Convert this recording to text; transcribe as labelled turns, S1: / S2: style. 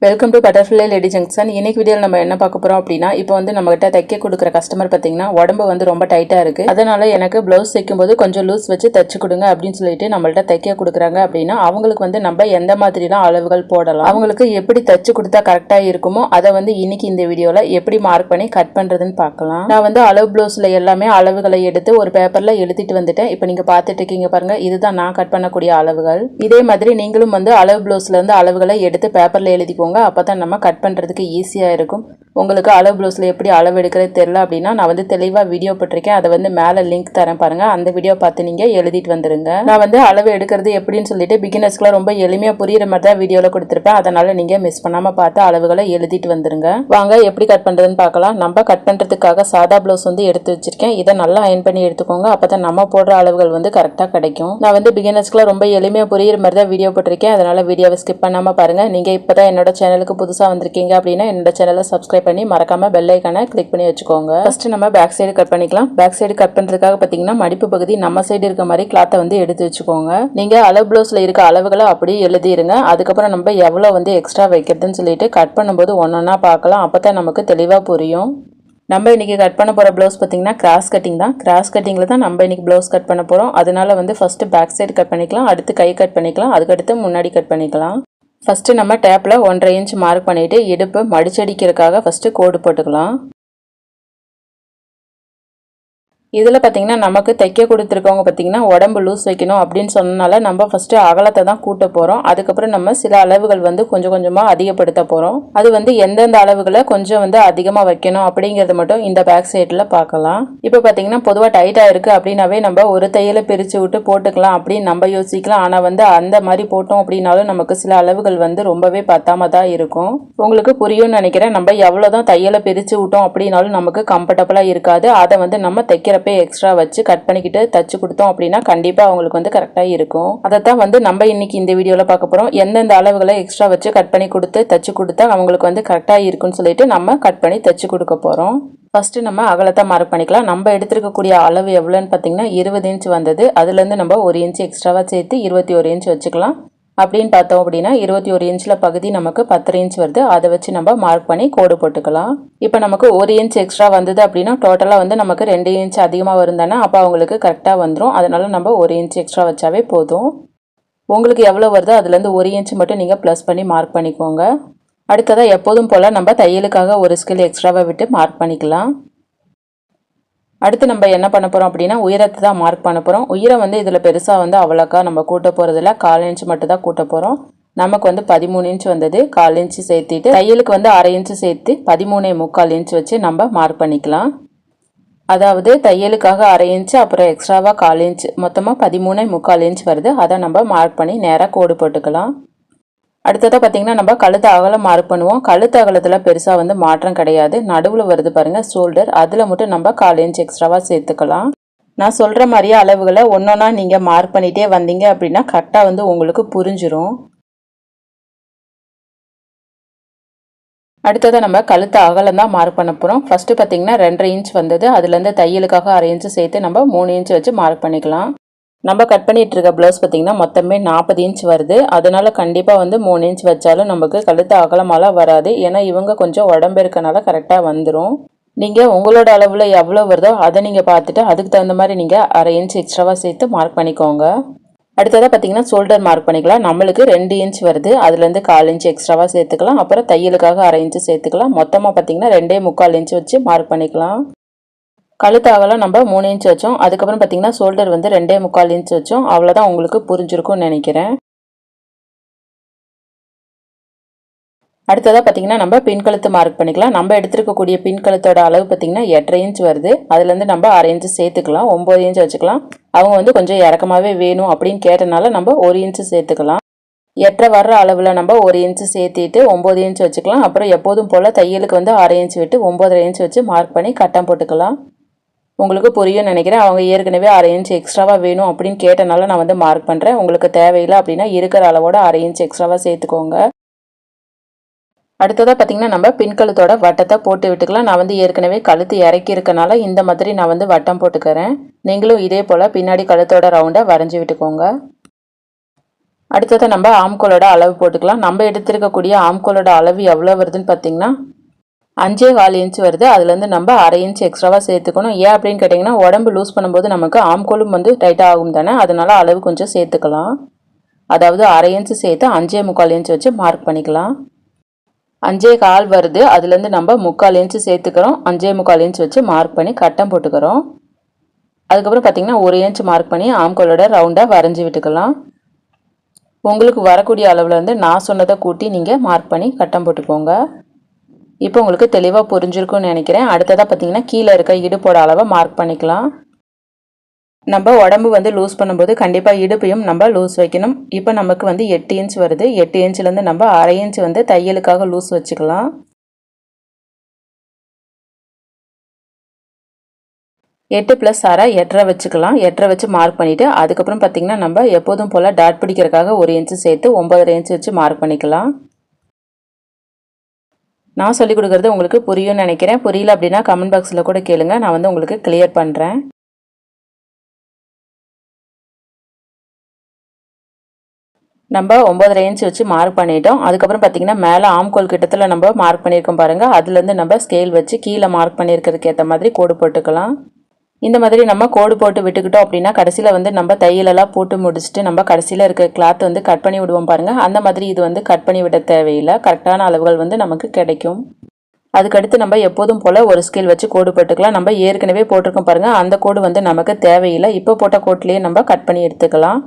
S1: Welcome to butterfly lady junction. இன்னைக்கு வீடியோவில் நம்ம என்ன பார்க்க போகிறோம் அப்படின்னா, இப்போ வந்து நம்மகிட்ட தைக்க கொடுக்குற கஸ்டமர் பார்த்தீங்கன்னா உடம்பு வந்து ரொம்ப டைட்டாக இருக்குது. அதனால எனக்கு ப்ளவுஸ் தைக்கும்போது கொஞ்சம் லூஸ் வச்சு தைச்சு கொடுங்க அப்படின்னு சொல்லிட்டு நம்மள்ட்ட தைக்க கொடுக்குறாங்க. அப்படின்னா அவங்களுக்கு வந்து நம்ம எந்த மாதிரிலாம் அளவுகள் போடலாம், அவங்களுக்கு எப்படி தைச்சு கொடுத்தா கரெக்டாக இருக்குமோ அதை வந்து இன்னைக்கு இந்த வீடியோவில் எப்படி மார்க் பண்ணி கட் பண்ணுறதுன்னு பார்க்கலாம். நான் வந்து அளவு ப்ளவுஸில் எல்லாமே அளவுகளை எடுத்து ஒரு பேப்பரில் எழுதிட்டு வந்துட்டேன். இப்போ நீங்கள் பார்த்துட்டு இருக்கீங்க பாருங்க, இதுதான் நான் கட் பண்ணக்கூடிய அளவுகள். இதே மாதிரி நீங்களும் வந்து அளவு ப்ளவுஸ்லேருந்து அளவுகளை எடுத்து பேப்பரில் எழுதிக்கோங்க. அப்பதான் நம்ம கட் பண்றதுக்கு ஈஸியா இருக்கும். உங்களுக்கு அளவு ப்ளவுஸ்ல எப்படி அளவு எடுக்கிறது தெரியல அப்படின்னா நான் வந்து தெளிவா வீடியோ போட்டிருக்கேன். அதை வந்து மேல லிங்க் தரேன் பாருங்க. அந்த வீடியோ பார்த்து நீங்க எழுதிட்டு வந்துருங்க. நான் வந்து அளவு எடுக்கிறது எப்படின்னு சொல்லிட்டு பிகினர்ஸ்க்குலாம் ரொம்ப எளிமையா புரியுற மாதிரி தான் வீடியோல கொடுத்திருப்பேன். அதனால நீங்க மிஸ் பண்ணாம பார்த்து அளவுகளை எழுதிட்டு வந்துருங்க. வாங்க எப்படி கட் பண்றதுன்னு பார்க்கலாம். நம்ம கட் பண்றதுக்காக சாதா ப்ளவுஸ் வந்து எடுத்து வச்சிருக்கேன். இதை நல்லா அயன் பண்ணி எடுத்துக்கோங்க. அப்பதான் நம்ம போடுற அளவுகள் வந்து கரெக்டா கிடைக்கும். நான் வந்து பிகினர்ஸ்க்குலாம் ரொம்ப எளிமையா புரியுற மாதிரி தான் வீடியோ போட்டிருக்கேன். அதனால வீடியோவை ஸ்கிப் பண்ணாம பாருங்க. நீங்க இப்பதான் என்னோட சேனலுக்கு புதுசா வந்திருக்கீங்க அப்படின்னா என்னோட சேனலை சப்ஸ்கிரைப் பண்ணி மறக்காம பெல் ஐகானை கிளிக் பண்ணி வச்சுக்கோங்க. ஃபர்ஸ்ட் நம்ம பேக் சைடு கட் பண்ணிக்கலாம். பேக் சைடு கட் பண்றதுக்காக பாத்தீங்கன்னா மடிப்பு பகுதி நம்ம சைடு இருக்க மாதிரி கிளாத்தை வந்து எடுத்து வச்சுக்கோங்க. நீங்க அளவு ப்ளவுஸ்ல இருக்க அளவுகளை அப்படியே எழுதிருங்க. அதுக்கப்புறம் நம்ம எவ்வளவு வந்து எக்ஸ்ட்ரா வைக்கிறதுன்னு சொல்லிட்டு கட் பண்ணும்போது ஒன்னொன்னா பார்க்கலாம். அப்பதான் நமக்கு தெளிவா புரியும். நம்ம இன்னைக்கு கட் பண்ண போற ப்ளவுஸ் பார்த்தீங்கன்னா கிராஸ் கட்டிங் தான். கிராஸ் கட்டிங்ல தான் நம்ம இன்னைக்கு ப்ளவுஸ் கட் பண்ண போறோம். அதனால வந்து ஃபர்ஸ்ட் பேக் சைடு கட் பண்ணிக்கலாம், அடுத்து கை கட் பண்ணிக்கலாம், அதுக்கடுத்து முன்னாடி கட் பண்ணிக்கலாம். ஃபர்ஸ்ட் நம்ம டேப்ல 1.5 இன்ச் மார்க் பண்ணிட்டு இடுப்பு மடிச்சடிக்கிறதுக்காக ஃபர்ஸ்ட் கோடு போட்டுக்கலாம். இதில் பார்த்தீங்கன்னா நமக்கு தைக்க கொடுத்துருக்கவங்க பார்த்தீங்கன்னா உடம்பு லூஸ் வைக்கணும் அப்படின்னு சொன்னனால நம்ம ஃபர்ஸ்ட் அகலத்தை தான் கூட்ட போகிறோம். அதுக்கப்புறம் நம்ம சில அளவுகள் வந்து கொஞ்சம் கொஞ்சமாக அதிகப்படுத்த போகிறோம். அது வந்து எந்தெந்த அளவுகளை கொஞ்சம் வந்து அதிகமாக வைக்கணும் அப்படிங்கிறது மட்டும் இந்த பேக் சைடில் பார்க்கலாம். இப்போ பார்த்தீங்கன்னா பொதுவாக டைட்டாக இருக்குது அப்படின்னாவே நம்ம ஒரு தையலை பிரித்து விட்டு போட்டுக்கலாம் அப்படின்னு நம்ம யோசிக்கலாம். ஆனால் வந்து அந்த மாதிரி போட்டோம் அப்படின்னாலும் நமக்கு சில அளவுகள் வந்து ரொம்பவே பத்தாம தான் இருக்கும். உங்களுக்கு புரியும்னு நினைக்கிறேன். நம்ம எவ்வளோதான் தையலை பிரித்து விட்டோம் அப்படின்னாலும் நமக்கு கம்ஃபர்டபுளாக இருக்காது. அதை வந்து நம்ம தைக்கிற எக்ஸ்ட்ரா வச்சு கட் பண்ணிக்கிட்டு தச்சு கொடுத்தோம் அப்படின்னா கண்டிப்பா அவங்களுக்கு வந்து கரெக்டா இருக்கும். அதைத்தான் வந்து நம்ம இன்னைக்கு இந்த வீடியோல பார்க்க போறோம். எந்தெந்த அளவுகளை எக்ஸ்ட்ரா வச்சு கட் பண்ணி கொடுத்து தச்சு கொடுத்தா அவங்களுக்கு வந்து கரெக்டா இருக்குன்னு சொல்லிட்டு நம்ம கட் பண்ணி தச்சு கொடுக்க போறோம். ஃபர்ஸ்ட் நம்ம அகலத்தை மார்க் பண்ணிக்கலாம். நம்ம எடுத்துருக்கக்கூடிய அளவு எவ்வளோன்னு பார்த்தீங்கன்னா 20 இன்ச் வந்தது. அதுல இருந்து நம்ம 1 இன்ச் எக்ஸ்ட்ராவா சேர்த்து 21 இன்ச் வச்சுக்கலாம். அப்படின்னு பார்த்தோம் அப்படின்னா 21 இன்ச்சில் பகுதி நமக்கு 10 இன்ச் வருது. அதை வச்சு நம்ம மார்க் பண்ணி கோடு போட்டுக்கலாம். இப்போ நமக்கு 1 இன்ச் எக்ஸ்ட்ரா வந்தது அப்படின்னா டோட்டலாக வந்து நமக்கு 2 இன்ச் அதிகமாக வரும் தானே. அப்போ அவங்களுக்கு கரெக்டாக வந்துடும். அதனால நம்ம 1 இன்ச் எக்ஸ்ட்ரா வச்சாவே போதும். உங்களுக்கு எவ்வளோ வருதோ அதுலேருந்து 1 இன்ச் மட்டும் நீங்கள் ப்ளஸ் பண்ணி மார்க் பண்ணிக்கோங்க. அடுத்ததாக எப்போதும் போல் நம்ம தையலுக்காக ஒரு ஸ்கேல் எக்ஸ்ட்ராவாக விட்டு மார்க் பண்ணிக்கலாம். அடுத்து நம்ம என்ன பண்ண போகிறோம் அப்படின்னா உயரத்தை தான் மார்க் பண்ண போகிறோம். உயரம் வந்து இதில் பெருசாக வந்து அவ்வளோக்கா நம்ம கூட்ட போகிறதில்ல. 1/4 இன்ச் மட்டும் தான் கூட்ட போகிறோம். நமக்கு வந்து 13 இன்ச் வந்தது. 1/4 இன்ச் சேர்த்திட்டு தையலுக்கு வந்து 1/2 இன்ச் சேர்த்து 13.75 இன்ச் வச்சு நம்ம மார்க் பண்ணிக்கலாம். அதாவது தையலுக்காக 1/2 இன்ச் அப்புறம் எக்ஸ்ட்ராவாக 1/4 இன்ச் மொத்தமாக 13.75 இன்ச் வருது. அதை நம்ம மார்க் பண்ணி நேராக கோடு போட்டுக்கலாம். அடுத்ததாக பார்த்தீங்கன்னா நம்ம கழுத்து அகலம் மார்க் பண்ணுவோம். கழுத்து அகலத்தில் பெருசாக வந்து மாற்றம் கிடையாது. நடுவில் வருது பாருங்கள் ஷோல்டர், அதில் மட்டும் நம்ம 1/4 இன்ச் எக்ஸ்ட்ராவாக சேர்த்துக்கலாம். நான் சொல்கிற மாதிரியே அளவுகளை ஒன்றொன்னா நீங்கள் மார்க் பண்ணிகிட்டே வந்தீங்க அப்படின்னா கரெக்டாக வந்து உங்களுக்கு புரிஞ்சிடும். அடுத்ததாக நம்ம கழுத்து அகலம் தான் மார்க் பண்ண போகிறோம். ஃபஸ்ட்டு பார்த்தீங்கன்னா 2.5 இன்ச் வந்தது. அதுலேருந்து தையலுக்காக 1/2 இன்ச் சேர்த்து நம்ம 3 இன்ச் வச்சு மார்க் பண்ணிக்கலாம். நம்ம கட் பண்ணிட்டு இருக்க ப்ளவுஸ் பார்த்தீங்கன்னா மொத்தமே 40 இன்ச் வருது. அதனால கண்டிப்பாக வந்து 3 இன்ச் வச்சாலும் நமக்கு கழுத்து அகலமாலாம் வராது. ஏன்னா இவங்க கொஞ்சம் உடம்பு இருக்கனால கரெக்டாக வந்துடும். நீங்கள் உங்களோட அளவில் எவ்வளோ வருதோ அதை நீங்கள் பார்த்துட்டு அதுக்கு தகுந்த மாதிரி நீங்கள் 1/2 இன்ச் எக்ஸ்ட்ராவாக சேர்த்து மார்க் பண்ணிக்கோங்க. அடுத்ததாக பார்த்தீங்கன்னா ஷோல்டர் மார்க் பண்ணிக்கலாம். நம்மளுக்கு 2 இன்ச் வருது. அதுலேருந்து 1/4 இன்ச் எக்ஸ்ட்ராவாக சேர்த்துக்கலாம். அப்புறம் தையலுக்காக 1/2 இன்ச் சேர்த்துக்கலாம். மொத்தமாக பார்த்தீங்கன்னா 2.25 இன்ச் வச்சு மார்க் பண்ணிக்கலாம். கழுத்து அகலம் நம்ம 3 இன்ச் வச்சோம். அதுக்கப்புறம் பார்த்தீங்கன்னா ஷோல்டர் வந்து 2.25 இன்ச் வச்சோம். அவ்வளோதான் உங்களுக்கு புரிஞ்சிருக்கும்னு நினைக்கிறேன். அடுத்ததாக பார்த்தீங்கன்னா நம்ம பின் கழுத்து மார்க் பண்ணிக்கலாம். நம்ம எடுத்துருக்கக்கூடிய பின் கழுத்தோட அளவு பார்த்தீங்கன்னா 8.5 இன்ச் வருது. அதுலேருந்து நம்ம 1/2 இன்ச் சேர்த்துக்கலாம். 9 இன்ச் வச்சுக்கலாம். அவங்க வந்து கொஞ்சம் இறக்கமாகவே வேணும் அப்படின்னு கேட்டனால நம்ம 1 இன்ச் சேர்த்துக்கலாம். 8.5 வர்ற அளவில் நம்ம 1 இன்ச் சேர்த்திட்டு 9 இன்ச் வச்சுக்கலாம். அப்புறம் எப்போதும் போல் தையலுக்கு வந்து 1/2 இன்ச் விட்டு 9.5 இன்ச் வச்சு மார்க் பண்ணி கட்டம் போட்டுக்கலாம். உங்களுக்கு புரியும் நினைக்கிறேன். அவங்க ஏற்கனவே 1/2 இன்ச் எக்ஸ்ட்ராவாக வேணும் அப்படின்னு கேட்டனால நான் வந்து மார்க் பண்ணுறேன். உங்களுக்கு தேவையில்லை அப்படின்னா இருக்கிற அளவோட 1/2 இன்ச் எக்ஸ்ட்ராவாக சேர்த்துக்கோங்க. அடுத்ததாக பார்த்தீங்கன்னா நம்ம பின் கழுத்தோட வட்டத்தை போட்டு விட்டுக்கலாம். நான் வந்து ஏற்கனவே கழுத்து இறக்கி இருக்கனால இந்த மாதிரி நான் வந்து வட்டம் போட்டுக்கிறேன். நீங்களும் இதே போல் பின்னாடி கழுத்தோட ரவுண்டை வரைஞ்சி விட்டுக்கோங்க. அடுத்தது நம்ம ஆம்கோலோட அளவு போட்டுக்கலாம். நம்ம எடுத்துருக்கக்கூடிய ஆம்கோலோட அளவு எவ்வளோ வருதுன்னு பார்த்தீங்கன்னா 5.25 இன்ச் வருது. அதுலேருந்து நம்ம 1/2 இன்ச் எக்ஸ்ட்ராவாக சேர்த்துக்கணும். ஏன் அப்படின்னு கேட்டிங்கன்னா உடம்பு லூஸ் பண்ணும்போது நமக்கு ஆம்கோலும் வந்து டைட்டாக ஆகும் தானே, அதனால அளவு கொஞ்சம் சேர்த்துக்கலாம். அதாவது 1/2 இன்ச் சேர்த்து 5.25 இன்ச் வச்சு மார்க் பண்ணிக்கலாம். 5.25 வருது, அதுலேருந்து நம்ம 3/4 இன்ச் சேர்த்துக்கிறோம். 5.25 இன்ச் வச்சு மார்க் பண்ணி கட்டம் போட்டுக்கிறோம். அதுக்கப்புறம் பார்த்தீங்கன்னா 1 இன்ச் மார்க் பண்ணி ஆம்கோலோட ரவுண்டாக வரைஞ்சி விட்டுக்கலாம். உங்களுக்கு வரக்கூடிய அளவில் வந்து நான் சொன்னதை கூட்டி நீங்கள் மார்க் பண்ணி கட்டம் போட்டுக்கோங்க. இப்போ உங்களுக்கு தெளிவாக புரிஞ்சிருக்கும்னு நினைக்கிறேன். அடுத்ததாக பார்த்தீங்கன்னா கீழே இருக்க இடுப்போட அளவை மார்க் பண்ணிக்கலாம். நம்ம உடம்பு வந்து லூஸ் பண்ணும்போது கண்டிப்பாக இடுப்பையும் நம்ம லூஸ் வைக்கணும். இப்போ நமக்கு வந்து 8 இன்ச் வருது. 8 இன்ச்லேருந்து நம்ம 1/2 இன்ச் வந்து தையலுக்காக லூஸ் வச்சுக்கலாம். 8 + 1/2 8.5 வச்சுக்கலாம். 8.5 வச்சு மார்க் பண்ணிவிட்டு அதுக்கப்புறம் பார்த்தீங்கன்னா நம்ம எப்போதும் போல் டாட் பிடிக்கிறதுக்காக 1 இன்ச்சு சேர்த்து 9.5 இன்ச் வச்சு மார்க் பண்ணிக்கலாம். நான் சொல்லிக் கொடுக்குறது உங்களுக்கு புரியும்னு நினைக்கிறேன். புரியல அப்படின்னா கமெண்ட் பாக்ஸில் கூட கேளுங்க, நான் வந்து உங்களுக்கு கிளியர் பண்ணுறேன். நம்ம 9.5 இன்ச் வச்சு மார்க் பண்ணிட்டோம். அதுக்கப்புறம் பார்த்தீங்கன்னா மேலே ஆம்கோல் கிட்டத்தில் நம்ம மார்க் பண்ணியிருக்கோம் பாருங்கள், அதுலேருந்து நம்ம ஸ்கேல் வச்சு கீழே மார்க் பண்ணியிருக்கிறதுக்கு ஏற்ற மாதிரி கோடு போட்டுக்கலாம். இந்த மாதிரி நம்ம கோடு போட்டு விட்டுக்கிட்டோம் அப்படின்னா கடைசியில் வந்து நம்ம தையலெல்லாம் போட்டு முடிச்சுட்டு நம்ம கடைசியில் இருக்க கிளாத் வந்து கட் பண்ணி விடுவோம் பாருங்கள், அந்த மாதிரி இது வந்து கட் பண்ணி விட தேவையில்லை. கரெக்டான அளவுகள் வந்து நமக்கு கிடைக்கும். அதுக்கடுத்து நம்ம எப்போதும் போல் ஒரு ஸ்கேல் வச்சு கோடு போட்டுக்கலாம். நம்ம ஏற்கனவே போட்டிருக்கோம் பாருங்கள், அந்த கோடு வந்து நமக்கு தேவையில்லை. இப்போ போட்ட கோட்லேயே நம்ம கட் பண்ணி எடுத்துக்கலாம்.